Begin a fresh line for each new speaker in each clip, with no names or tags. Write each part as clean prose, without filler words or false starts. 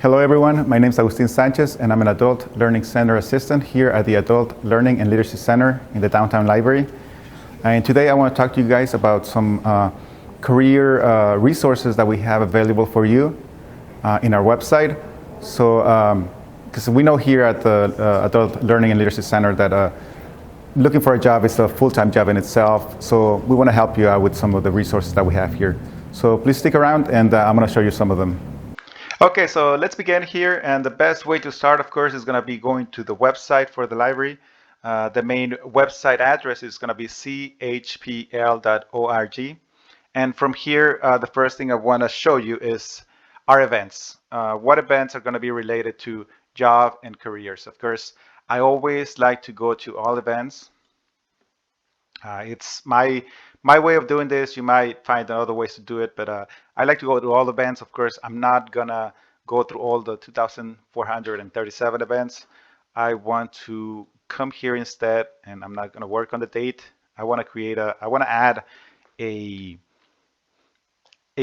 Hello everyone, my name is Agustin Sanchez and I'm an Adult Learning Center assistant here at the Adult Learning and Leadership Center in the Downtown Library. And today I want to talk to you guys about some career resources that we have available for you in our website. So, because we know here at the Adult Learning and Leadership Center that looking for a job is a full-time job in itself. So we want to help you out with some of the resources that we have here. So please stick around and I'm going to show you some of them. Okay, so let's begin here, and the best way to start, of course, is going to be going to the website for the library. The main website address is going to be chpl.org, and from here, the first thing I want to show you is our events. What events are going to be related to job and careers? Of course, I always like to go to all events. It's my way of doing this. You might find other ways to do it, but I like to go to all events. Of course, I'm not gonna go through all the 2,437 events. I want to come here instead, and I'm not gonna work on the date. I want to add a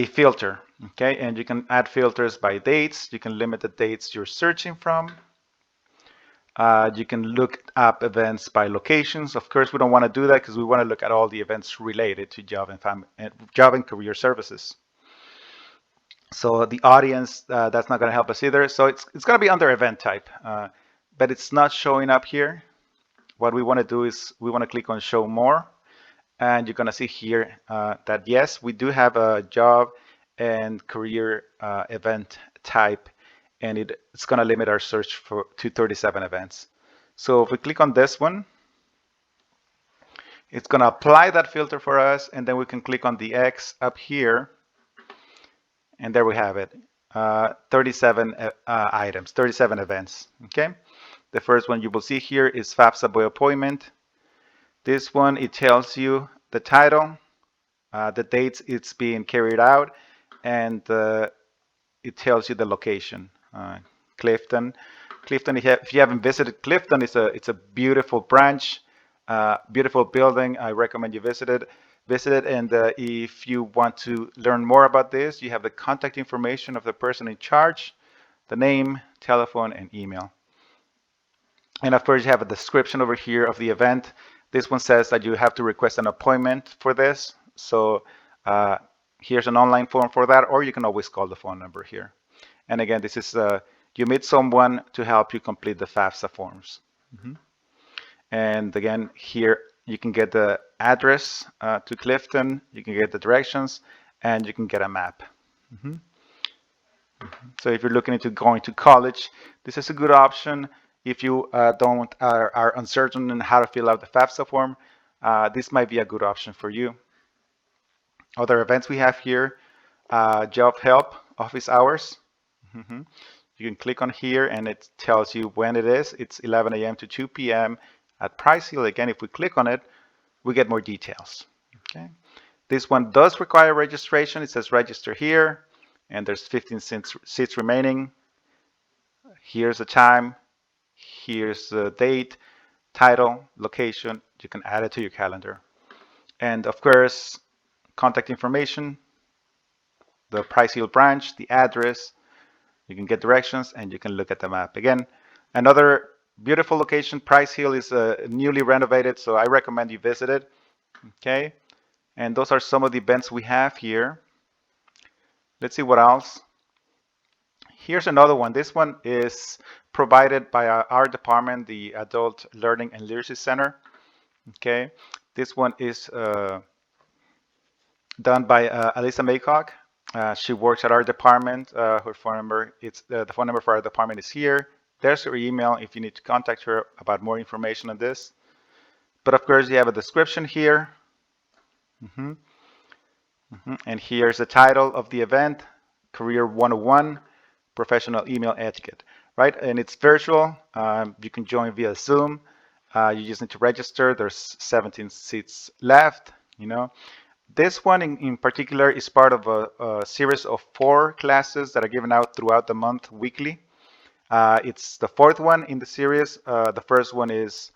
filter, okay? And you can add filters by dates. You can limit the dates you're searching from. You can look up events by locations. Of course, we don't want to do that because we want to look at all the events related to job and career services. So the audience, that's not going to help us either. So it's going to be under event type, but it's not showing up here. What we want to do is we want to click on show more, and you're going to see here that yes, we do have a job and career event type, and it's going to limit our search to 37 events. So if we click on this one, it's going to apply that filter for us, and then we can click on the X up here, and there we have it. 37 items, 37 events. Okay. The first one you will see here is FAFSA by appointment. This one, it tells you the title, the dates it's being carried out, and it tells you the location. Clifton. If you haven't visited Clifton, it's a beautiful branch, beautiful building. I recommend you visit it. And if you want to learn more about this, you have the contact information of the person in charge, the name, telephone, and email. And of course, you have a description over here of the event. This one says that you have to request an appointment for this. So here's an online form for that, or you can always call the phone number here. And again, this is you meet someone to help you complete the FAFSA forms. And again, here you can get the address to Clifton, you can get the directions, and you can get a map. So if you're looking into going to college, this is a good option. If you are uncertain on how to fill out the FAFSA form, this might be a good option for you. Other events we have here, job help, office hours. You can click on here and it tells you when it is. It's 11 a.m. to 2 p.m. at Price Hill. Again, if we click on it, we get more details. Okay. This one does require registration. It says register here, and there's 15 seats remaining. Here's the time. Here's the date, title, location. You can add it to your calendar. And of course, contact information, the Price Hill branch, the address. You can get directions and you can look at the map. Again, another beautiful location. Price Hill is newly renovated, so I recommend you visit it. Okay, and those are some of the events we have here. Let's see what else. Here's another one. This one is provided by our department, the Adult Learning and Leadership Center. Okay, this one is done by Alyssa Maycock. She works at our department. Her phone number, the phone number for our department is here. There's her email if you need to contact her about more information on this. But of course, you have a description here. And here's the title of the event, Career 101, Professional Email Etiquette, right? And it's virtual. You can join via Zoom. You just need to register. There's 17 seats left, you know. This one in particular is part of a series of 4 classes that are given out throughout the month weekly. It's the 4th one in the series. The first one is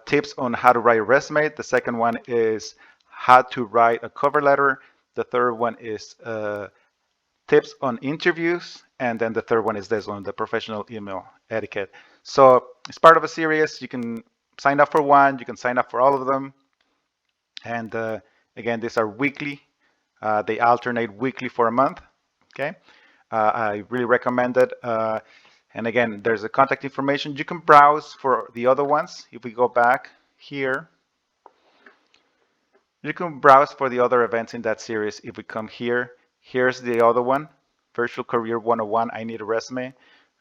tips on how to write a resume. The second one is how to write a cover letter. The third one is tips on interviews, and then the third one is this one, the professional email etiquette. So it's part of a series. You can sign up for one, you can sign up for all of them. And again, these are weekly. They alternate weekly for a month. Okay, I really recommend it. And again, there's a contact information. You can browse for the other ones. If we go back here, you can browse for the other events in that series. If we come here, here's the other one, Virtual Career 101, I Need a Resume.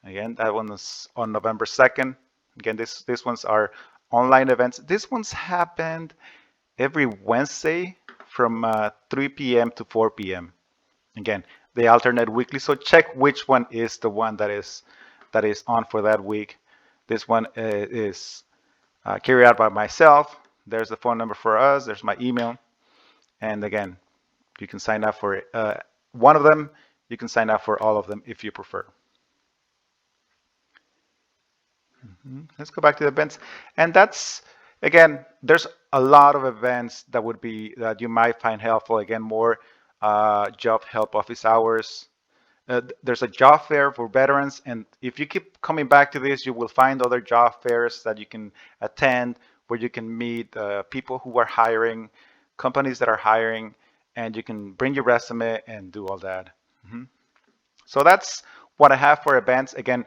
Again, that one is on November 2nd. Again, these ones are online events. These ones happened every Wednesday from 3 p.m. to 4 p.m. Again, they alternate weekly, so check which one is the one that is on for that week. This one is carried out by myself. There's the phone number for us. There's my email. And again, you can sign up for one of them. You can sign up for all of them if you prefer. Let's go back to the events. And that's, again, there's a lot of events that you might find helpful. Again, more job help office hours. There's a job fair for veterans, and if you keep coming back to this, you will find other job fairs that you can attend where you can meet people who are hiring, companies that are hiring, and you can bring your resume and do all that. So that's what I have for events. Again,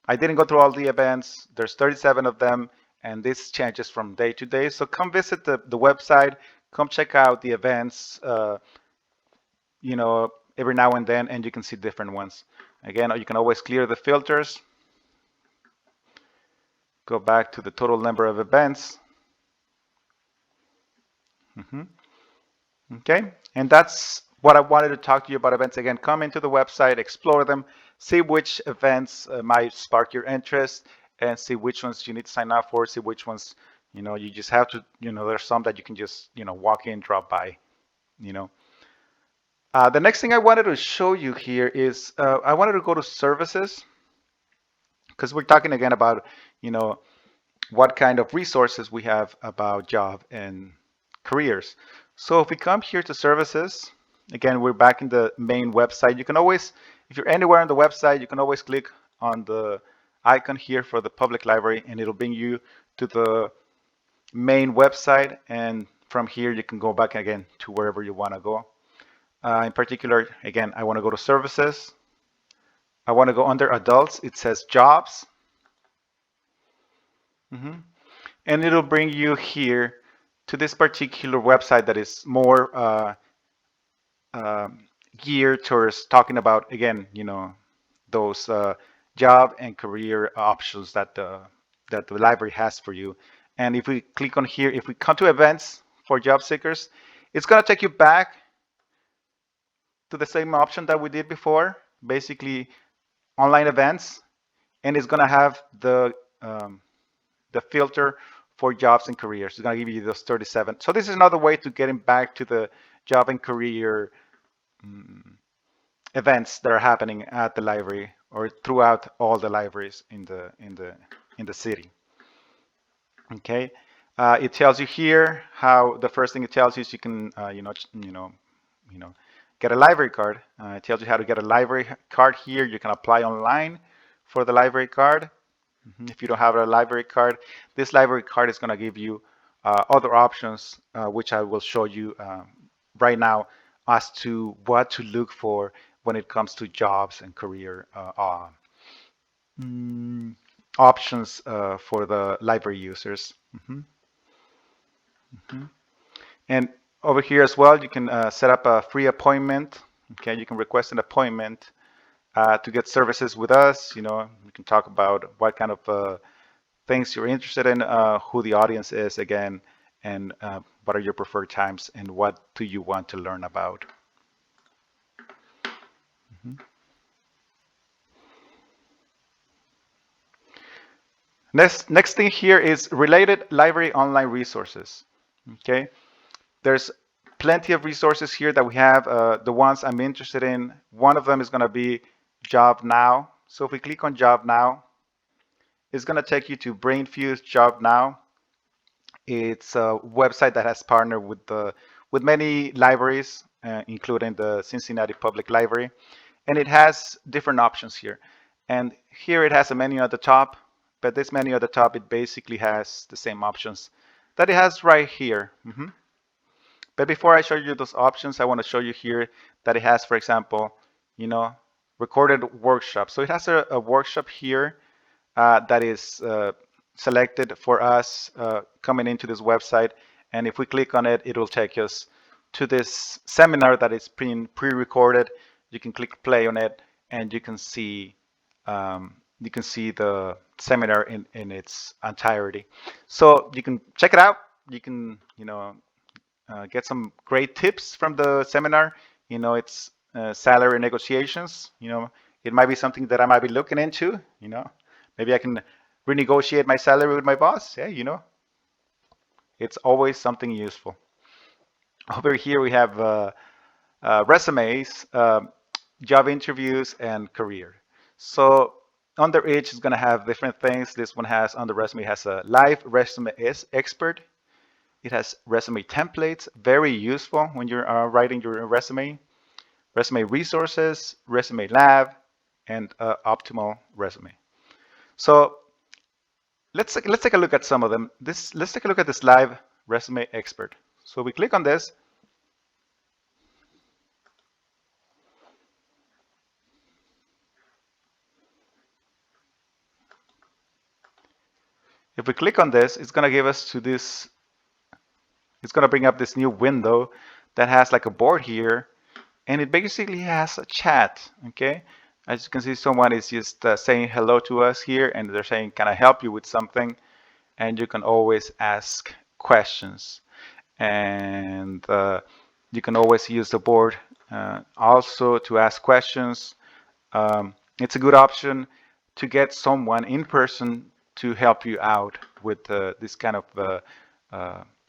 I didn't go through all the events. There's 37 of them, and this changes from day to day. So come visit the website. Come check out the events. Every now and then, and you can see different ones. Again, you can always clear the filters. Go back to the total number of events. Okay, and that's what I wanted to talk to you about events. Again, come into the website, explore them, see which events might spark your interest, and see which ones you need to sign up for, see which ones, you just have to, there's some that you can just, walk in, drop by, The next thing I wanted to show you here is I wanted to go to services, because we're talking again about, what kind of resources we have about job and careers. So if we come here to services, again, we're back in the main website. You can always, if you're anywhere on the website, you can always click on the icon here for the public library, and it'll bring you to the main website. And from here, you can go back again to wherever you want to go. In particular, again, I want to go to services. I want to go under adults. It says jobs. And it'll bring you here to this particular website that is more geared towards talking about, again, those job and career options that the library has for you. And if we click on here, if we come to events for job seekers, it's going to take you back to the same option that we did before, basically online events, and it's going to have the filter for jobs and careers. It's going to give you those 37. So this is another way to getting back to the job and career events that are happening at the library or throughout all the libraries in the city. Okay, it tells you here how the first thing it tells you is you can get a library card. It tells you how to get a library card here. You can apply online for the library card. If you don't have a library card, this library card is going to give you other options, which I will show you right now as to what to look for when it comes to jobs and career options for the library users. And over here as well, you can set up a free appointment. Okay, you can request an appointment to get services with us. We can talk about what kind of things you're interested in, who the audience is again, and what are your preferred times, and what do you want to learn about. Next thing here is related library online resources. Okay, there's plenty of resources here that we have. The ones I'm interested in, one of them is going to be Job Now. So if we click on Job Now, it's going to take you to Brainfuse Job Now. It's a website that has partnered with many libraries including the Cincinnati Public Library. And it has different options here. And here it has a menu at the top, but this menu at the top, it basically has the same options that it has right here. But before I show you those options, I want to show you here that it has, for example, you know, recorded workshop. So it has a workshop here that is selected for us coming into this website. And if we click on it, it will take us to this seminar that is pre-recorded. You can click play on it, and you can see the seminar in its entirety. So you can check it out. You can get some great tips from the seminar. It's salary negotiations. It might be something that I might be looking into. Maybe I can renegotiate my salary with my boss. Yeah, it's always something useful. Over here we have resumes, job interviews, and career. So under each is going to have different things. This one has on the resume has a live resume expert. It has resume templates, very useful when you're writing your resume. Resume resources, resume lab, and optimal resume. So let's take a look at some of them. Let's take a look at this live resume expert. So we click on this. If we click on this, it's going to give us to this. It's going to bring up this new window that has like a board here, and it basically has a chat. Okay, as you can see, someone is just saying hello to us here, and they're saying, "Can I help you with something?" And you can always ask questions, and you can always use the board also to ask questions. It's a good option to get someone in person to help you out with this kind of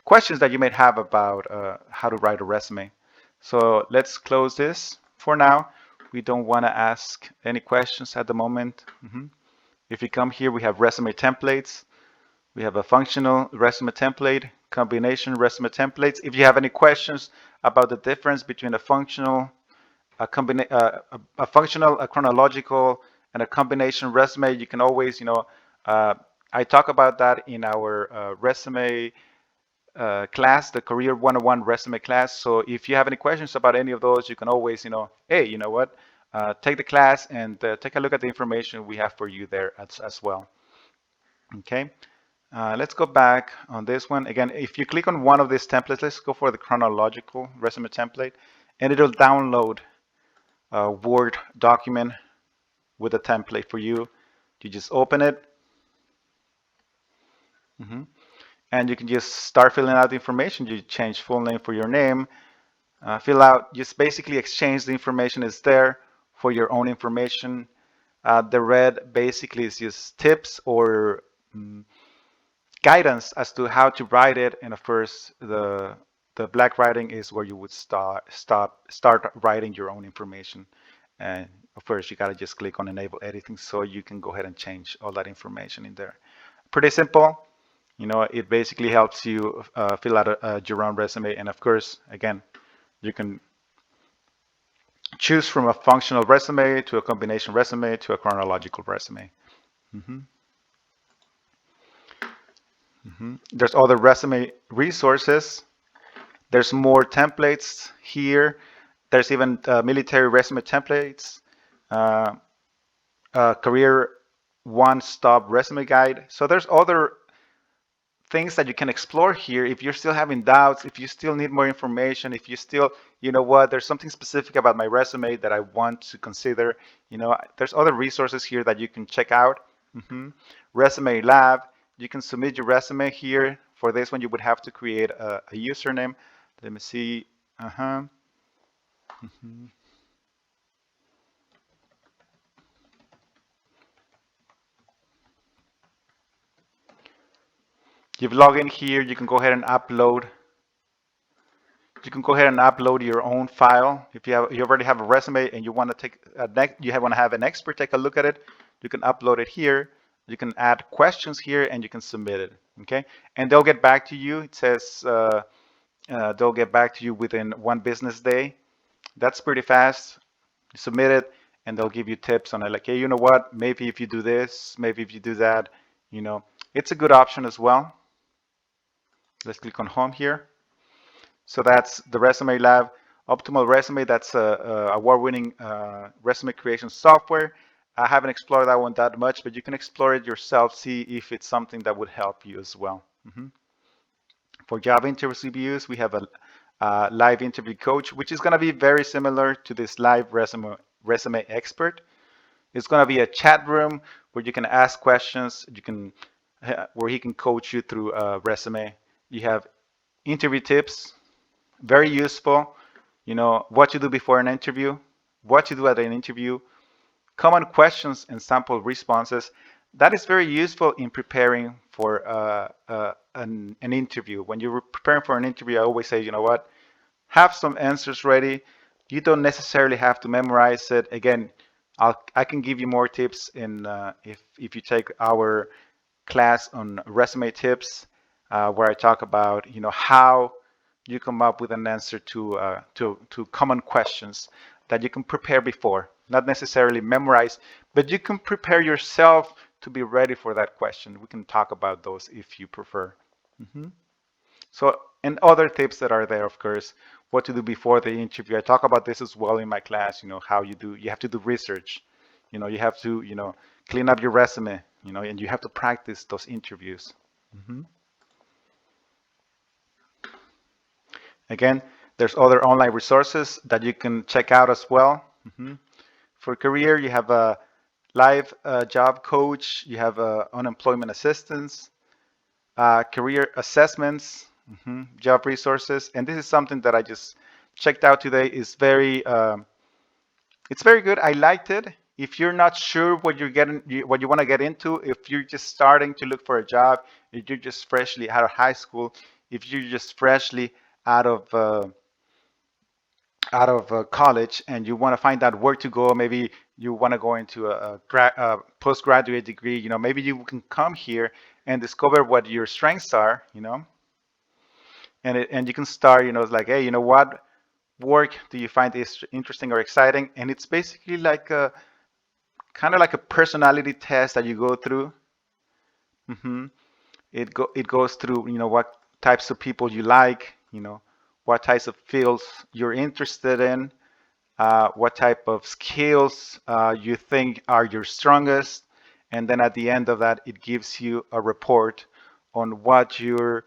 questions that you may have about how to write a resume. So let's close this for now. We don't want to ask any questions at the moment. If you come here, we have resume templates. We have a functional resume template, combination resume templates. If you have any questions about the difference between a functional, a chronological, and a combination resume, you can always, I talk about that in our resume class, the Career 101 resume class. So if you have any questions about any of those, you can always, hey, you know what? Take the class and take a look at the information we have for you there as well. Okay. Let's go back on this one. Again, if you click on one of these templates, let's go for the chronological resume template, and it'll download a Word document with a template for you. You just open it, and you can just start filling out the information. You change full name for your name, fill out, just basically exchange the information is there for your own information. The red basically is just tips or guidance as to how to write it, and of course the black writing is where you would start writing your own information. And of course you got to just click on enable editing so you can go ahead and change all that information in there. Pretty simple. It basically helps you fill out your own resume, and of course again you can choose from a functional resume to a combination resume to a chronological resume. There's other resume resources. There's more templates here. There's even military resume templates, career one-stop resume guide. So there's other things that you can explore here if you're still having doubts, if you still need more information, if you still, there's something specific about my resume that I want to consider. There's other resources here that you can check out. Resume lab. You can submit your resume here. For this one, you would have to create a username. Let me see. You've logged in here. You can go ahead and upload. You can go ahead and upload your own file. If you already have a resume and you want to want to have an expert take a look at it, you can upload it here. You can add questions here and you can submit it. Okay, and they'll get back to you. It says they'll get back to you within 1 business day. That's pretty fast. You submit it, and they'll give you tips on it. Like, hey, you know what? Maybe if you do this, maybe if you do that, you know, it's a good option as well. Let's click on home here. So that's the Resume Lab. Optimal Resume, that's a award-winning resume creation software. I haven't explored that one that much, but you can explore it yourself, see if it's something that would help you as well. For job interviews, we have a live interview coach, which is going to be very similar to this live resume expert. It's going to be a chat room where you can ask questions. You can where he can coach you through a resume. You have interview tips, very useful. You know what to do before an interview, what to do at an interview, common questions and sample responses. That is very useful in preparing for an interview. When you're preparing for an interview, I always say, you know what, have some answers ready. You don't necessarily have to memorize it. Again, I can give you more tips in if you take our class on resume tips, where I talk about how you come up with an answer to common questions that you can prepare before, not necessarily memorize, but you can prepare yourself to be ready for that question. We can talk about those if you prefer. So, and other tips that are there, of course, what to do before the interview. I talk about this as well in my class, how you have to do research. You have to, clean up your resume, and you have to practice those interviews. Again, there's other online resources that you can check out as well. For career, you have a live job coach, you have unemployment assistance, career assessments, job resources, and this is something that I just checked out today. It's very good. I liked it. If you're not sure what what you want to get into, if you're just starting to look for a job, if you're just freshly out of high school, if you're just freshly out of college and you want to find out where to go, maybe you want to go into a postgraduate degree, maybe you can come here and discover what your strengths are, and you can start, it's like, hey, you know what work do you find is interesting or exciting? And it's basically like a kind of like a personality test that you go through. It goes through, what types of people you like, what types of fields you're interested in, what type of skills you think are your strongest, and then at the end of that, it gives you a report on what your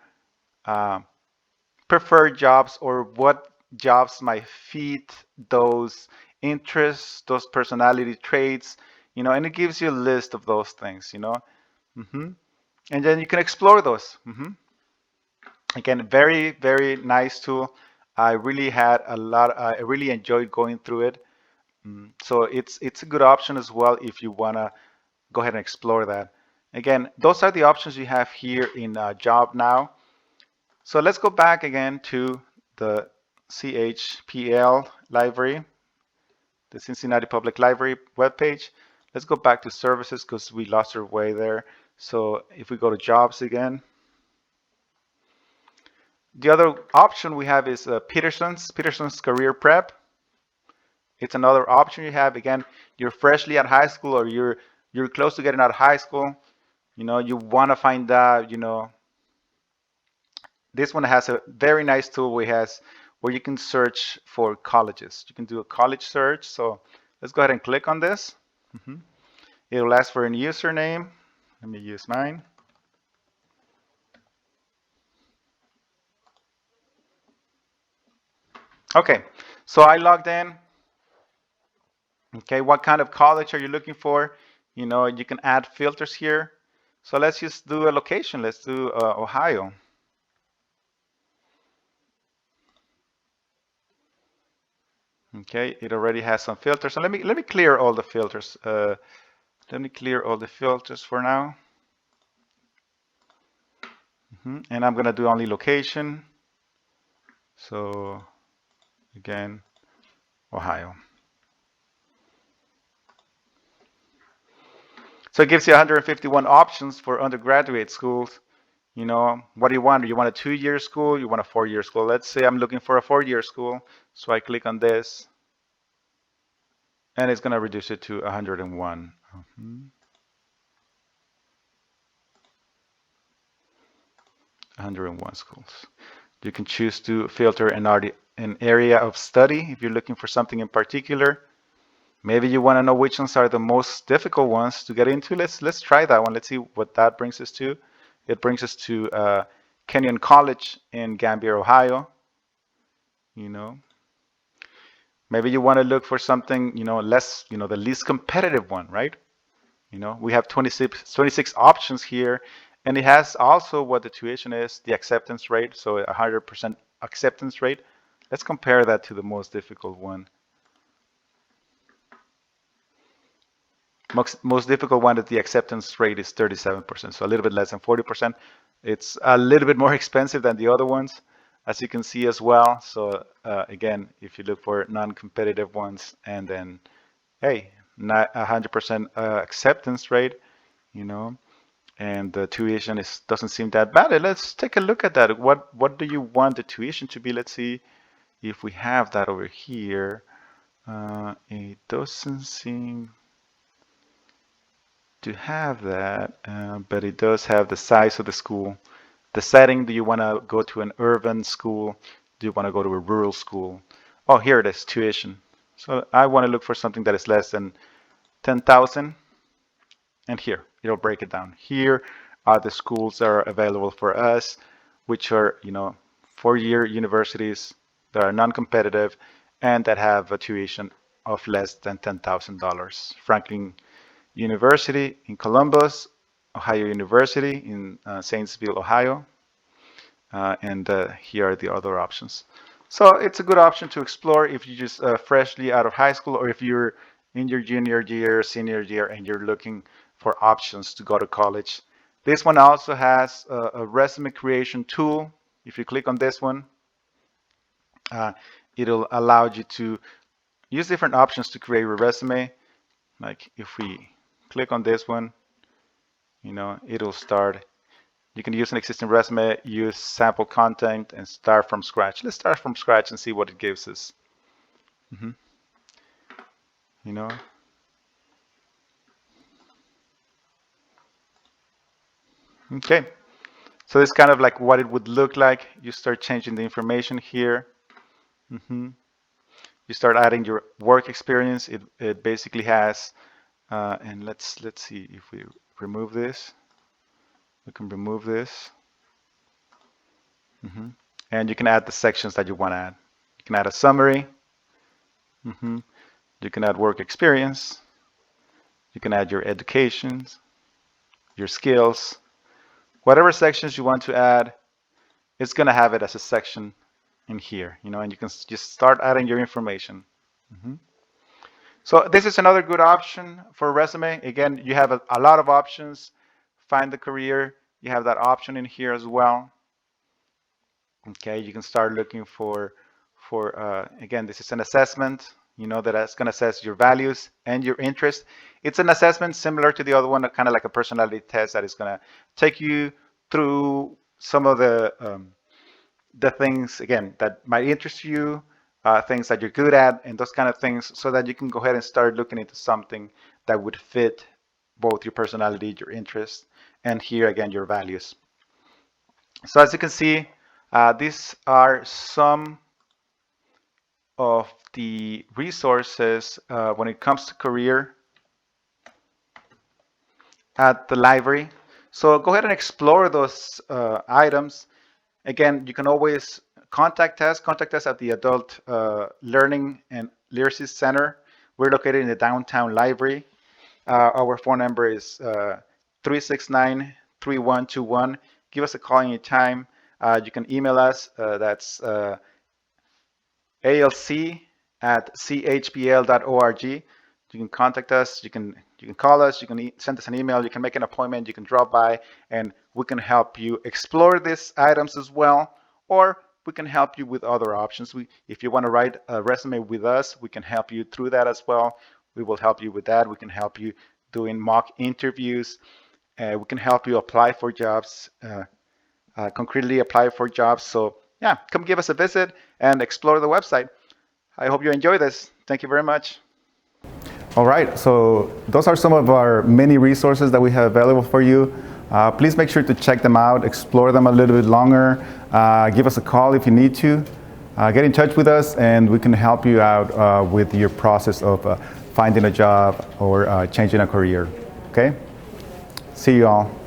preferred jobs or what jobs might fit those interests, those personality traits, and it gives you a list of those things, and then you can explore those. Again, very, very nice tool. I really had a lot. I really enjoyed going through it. So it's a good option as well if you wanna go ahead and explore that. Again, those are the options you have here in Job Now. So let's go back again to the CHPL library, the Cincinnati Public Library webpage. Let's go back to services because we lost our way there. So if we go to jobs again, the other option we have is Peterson's Career Prep. It's another option you have. Again, you're freshly at high school or you're close to getting out of high school. You want to find out, this one has a very nice tool where you can search for colleges. You can do a college search. So let's go ahead and click on this. It'll ask for a username. Let me use mine. Okay, so I logged in. Okay, what kind of college are you looking for? You can add filters here. So let's just do a location. Let's do Ohio. Okay, it already has some filters. So let me clear all the filters. Let me clear all the filters for now. And I'm gonna do only location. So again, Ohio. So it gives you 151 options for undergraduate schools. What do you want? Do you want a 2-year school? You want a 4-year school? Let's say I'm looking for a 4-year school. So I click on this. and it's going to reduce it to 101. 101 schools. You can choose to filter an area of study if you're looking for something in particular. Maybe you want to know which ones are the most difficult ones to get into. Let's try that one. Let's see what that brings us to. It brings us to Kenyon College in Gambier, Ohio. You know, maybe you want to look for something, less, the least competitive one, right? We have 26 options here, and it has also what the tuition is, the acceptance rate, so 100% acceptance rate. Let's compare that to the most difficult one. Most difficult one, that the acceptance rate is 37%, so a little bit less than 40%. It's a little bit more expensive than the other ones, as you can see as well. So again, if you look for non-competitive ones, and then, hey, not 100% acceptance rate, and the tuition doesn't seem that bad. Let's take a look at that. What do you want the tuition to be? Let's see if we have that over here. It doesn't seem to have that, but it does have the size of the school, the setting. Do you want to go to an urban school? Do you want to go to a rural school? Oh, here it is, tuition. So I want to look for something that is less than 10,000, and here it'll break it down. Here are the schools that are available for us, which are 4-year universities that are non-competitive and that have a tuition of less than $10,000. Franklin University in Columbus, Ohio University in Zanesville, Ohio, and here are the other options. So it's a good option to explore if you're just freshly out of high school, or if you're in your junior year, senior year, and you're looking for options to go to college. This one also has a resume creation tool. If you click on this one, it'll allow you to use different options to create your resume. Like if we click on this one, it'll start. You can use an existing resume, use sample content, and start from scratch. Let's start from scratch and see what it gives us. Mm-hmm. You know, okay. So it's kind of like what it would look like. You start changing the information here. Mm-hmm. You start adding your work experience. It basically has, and let's see if we remove this. We can remove this. Mm-hmm. And you can add the sections that you want to add. You can add a summary. Mm-hmm. You can add work experience. You can add your educations, your skills. Whatever sections you want to add, it's going to have it as a section in here, and you can just start adding your information. Mm-hmm. So this is another good option for a resume. Again, you have a lot of options. Find the career. You have that option in here as well. Okay, you can start looking for again, this is an assessment, that's going to assess your values and your interest. It's an assessment similar to the other one, kind of like a personality test that is going to take you through some of the things, again, that might interest you, things that you're good at, and those kind of things, so that you can go ahead and start looking into something that would fit both your personality, your interest, and here again, your values. So as you can see, these are some of the resources when it comes to career at the library. So go ahead and explore those items. Again, you can always contact us at the Adult Learning and Literacy Center. We're located in the downtown library. Our phone number is 369-3121. Give us a call anytime. You can email us. That's alc@chpl.org. You can contact us. You can call us. You can send us an email. You can make an appointment. You can drop by, and we can help you explore these items as well, or we can help you with other options. If you want to write a resume with us, we can help you through that as well. We will help you with that. We can help you doing mock interviews. We can help you apply for jobs, concretely apply for jobs. So yeah, come give us a visit and explore the website. I hope you enjoy this. Thank you very much.
All right, so those are some of our many resources that we have available for you. Please make sure to check them out, explore them a little bit longer. Give us a call if you need to. Get in touch with us and we can help you out with your process of finding a job or changing a career. Okay? See you all.